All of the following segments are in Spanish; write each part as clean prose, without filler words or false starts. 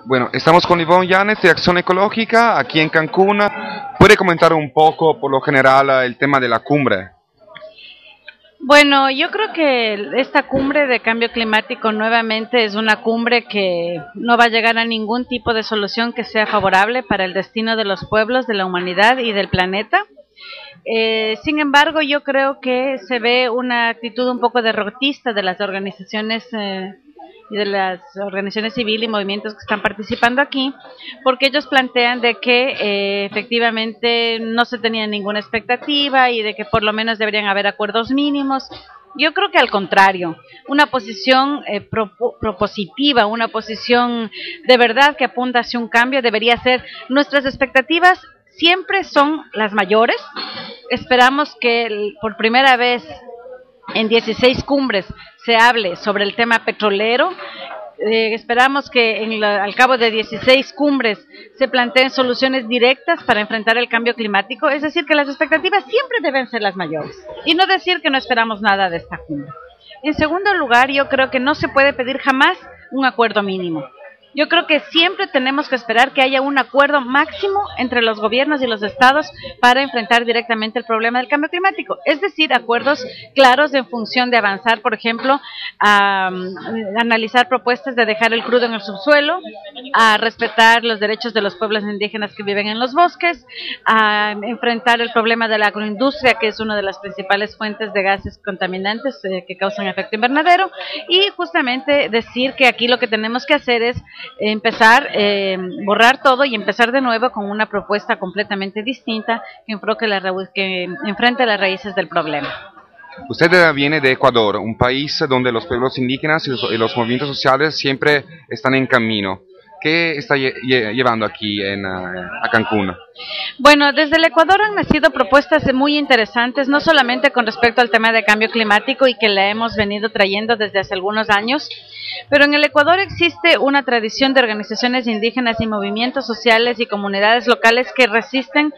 Bueno, estamos con Ivonne Llanes de Acción Ecológica aquí en Cancún. ¿Puede comentar un poco, por lo general, el tema de la cumbre? Bueno, yo creo que esta cumbre de cambio climático nuevamente es una cumbre que no va a llegar a ningún tipo de solución que sea favorable para el destino de los pueblos, de la humanidad y del planeta. Sin embargo, yo creo que se ve una actitud un poco derrotista de las organizaciones y de las organizaciones civiles y movimientos que están participando aquí, porque ellos plantean de que efectivamente no se tenía ninguna expectativa y de que por lo menos deberían haber acuerdos mínimos. Yo creo que al contrario, una posición propositiva, una posición de verdad que apunta hacia un cambio debería ser nuestras expectativas. Siempre son las mayores. Esperamos que por primera vez en 16 cumbres se hable sobre el tema petrolero. Esperamos que al cabo de 16 cumbres se planteen soluciones directas para enfrentar el cambio climático, es decir, que las expectativas siempre deben ser las mayores y no decir que no esperamos nada de esta cumbre. En segundo lugar, yo creo que no se puede pedir jamás un acuerdo mínimo. Yo creo que siempre tenemos que esperar que haya un acuerdo máximo entre los gobiernos y los estados para enfrentar directamente el problema del cambio climático, es decir, acuerdos claros en función de avanzar, por ejemplo, a analizar propuestas de dejar el crudo en el subsuelo, a respetar los derechos de los pueblos indígenas que viven en los bosques, a enfrentar el problema de la agroindustria, que es una de las principales fuentes de gases contaminantes que causan efecto invernadero, y justamente decir que aquí lo que tenemos que hacer es empezar, borrar todo y empezar de nuevo con una propuesta completamente distinta que enfrente las raíces del problema. Usted viene de Ecuador, un país donde los pueblos indígenas y los movimientos sociales siempre están en camino. ¿Qué está llevando aquí a Cancún? Bueno, desde el Ecuador han nacido propuestas muy interesantes, no solamente con respecto al tema de cambio climático y que la hemos venido trayendo desde hace algunos años, pero en el Ecuador existe una tradición de organizaciones indígenas y movimientos sociales y comunidades locales que resisten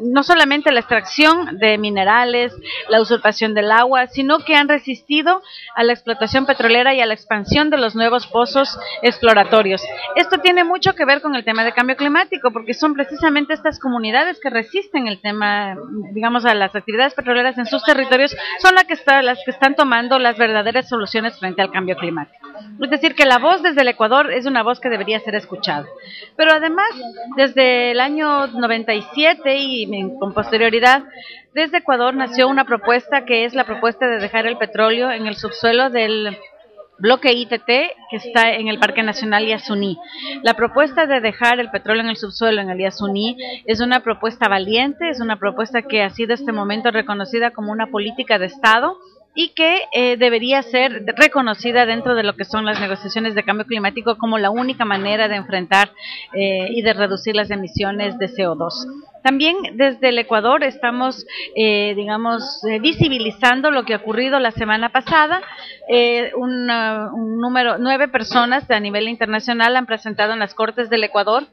no solamente la extracción de minerales, la usurpación del agua, sino que han resistido a la explotación petrolera y a la expansión de los nuevos pozos exploratorios. Esto tiene mucho que ver con el tema de cambio climático, porque son precisamente estas comunidades que resisten el tema, digamos, a las actividades petroleras en sus territorios, son las que están tomando las verdaderas soluciones frente al cambio climático. Es decir, que la voz desde el Ecuador es una voz que debería ser escuchada. Pero además, desde el año 97 y con posterioridad, desde Ecuador nació una propuesta que es la propuesta de dejar el petróleo en el subsuelo del bloque ITT que está en el Parque Nacional Yasuní. La propuesta de dejar el petróleo en el subsuelo en el Yasuní es una propuesta valiente, es una propuesta que ha sido hasta el momento reconocida como una política de Estado y que debería ser reconocida dentro de lo que son las negociaciones de cambio climático como la única manera de enfrentar y de reducir las emisiones de CO2. También desde el Ecuador estamos, visibilizando lo que ha ocurrido la semana pasada. Un número, 9 personas a nivel internacional han presentado en las Cortes del Ecuador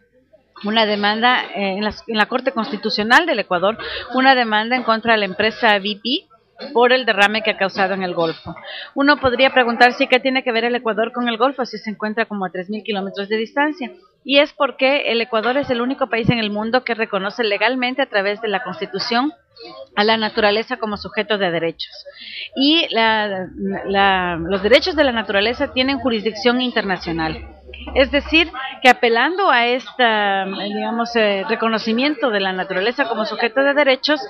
una demanda, en la Corte Constitucional del Ecuador, una demanda en contra de la empresa BP por el derrame que ha causado en el Golfo. Uno podría preguntarse qué tiene que ver el Ecuador con el Golfo si se encuentra como a 3.000 kilómetros de distancia, y es porque el Ecuador es el único país en el mundo que reconoce legalmente a través de la Constitución a la naturaleza como sujeto de derechos, y los derechos de la naturaleza tienen jurisdicción internacional. Es decir, que apelando a este, reconocimiento de la naturaleza como sujeto de derechos,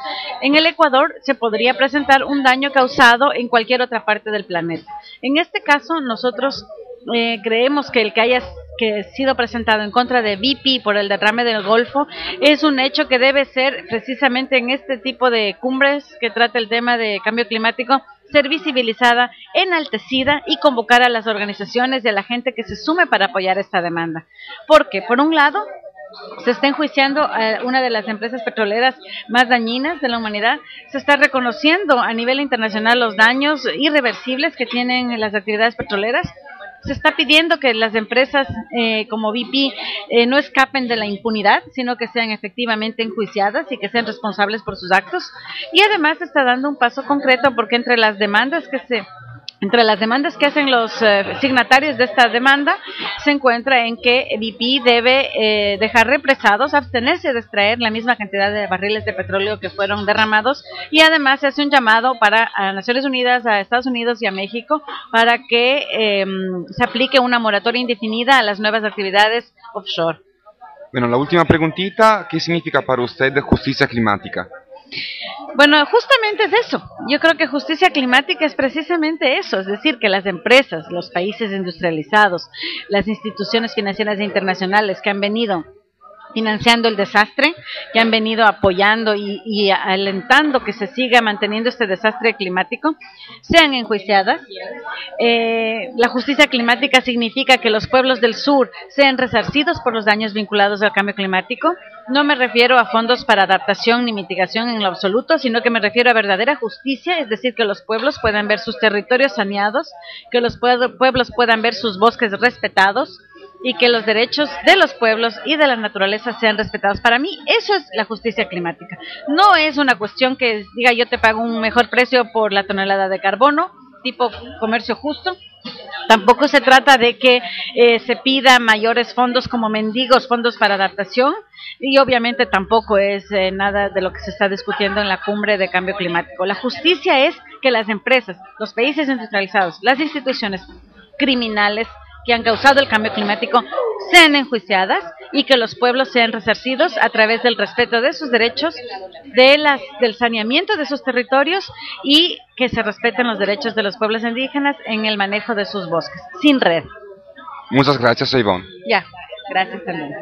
en el Ecuador se podría presentar un daño causado en cualquier otra parte del planeta. En este caso, nosotros creemos que el que haya sido presentado en contra de BP por el derrame del Golfo es un hecho que debe ser precisamente en este tipo de cumbres que trata el tema de cambio climático, ser visibilizada, enaltecida y convocar a las organizaciones y a la gente que se sume para apoyar esta demanda. Porque, por un lado, se está enjuiciando a una de las empresas petroleras más dañinas de la humanidad, se está reconociendo a nivel internacional los daños irreversibles que tienen las actividades petroleras, se está pidiendo que las empresas como BP no escapen de la impunidad, sino que sean efectivamente enjuiciadas y que sean responsables por sus actos, y además se está dando un paso concreto porque entre las demandas que se Entre las demandas que hacen los signatarios de esta demanda se encuentra en que BP debe dejar represados, abstenerse de extraer la misma cantidad de barriles de petróleo que fueron derramados, y además se hace un llamado a Naciones Unidas, a Estados Unidos y a México para que se aplique una moratoria indefinida a las nuevas actividades offshore. Bueno, la última preguntita, ¿qué significa para usted justicia climática? Bueno, justamente es eso. Yo creo que justicia climática es precisamente eso, es decir, que las empresas, los países industrializados, las instituciones financieras internacionales que han venido financiando el desastre, que han venido apoyando y alentando que se siga manteniendo este desastre climático, sean enjuiciadas. La justicia climática significa que los pueblos del sur sean resarcidos por los daños vinculados al cambio climático. No me refiero a fondos para adaptación ni mitigación en lo absoluto, sino que me refiero a verdadera justicia, es decir, que los pueblos puedan ver sus territorios saneados, que los pueblos puedan ver sus bosques respetados, y que los derechos de los pueblos y de la naturaleza sean respetados. Para mí eso es la justicia climática. No es una cuestión que diga yo te pago un mejor precio por la tonelada de carbono, tipo comercio justo. Tampoco se trata de que se pida mayores fondos como mendigos, fondos para adaptación, y obviamente tampoco es nada de lo que se está discutiendo en la cumbre de cambio climático. La justicia es que las empresas, los países industrializados, las instituciones criminales que han causado el cambio climático sean enjuiciadas y que los pueblos sean resarcidos a través del respeto de sus derechos, del saneamiento de sus territorios, y que se respeten los derechos de los pueblos indígenas en el manejo de sus bosques, sin red. Muchas gracias, Ivonne. Ya, gracias también.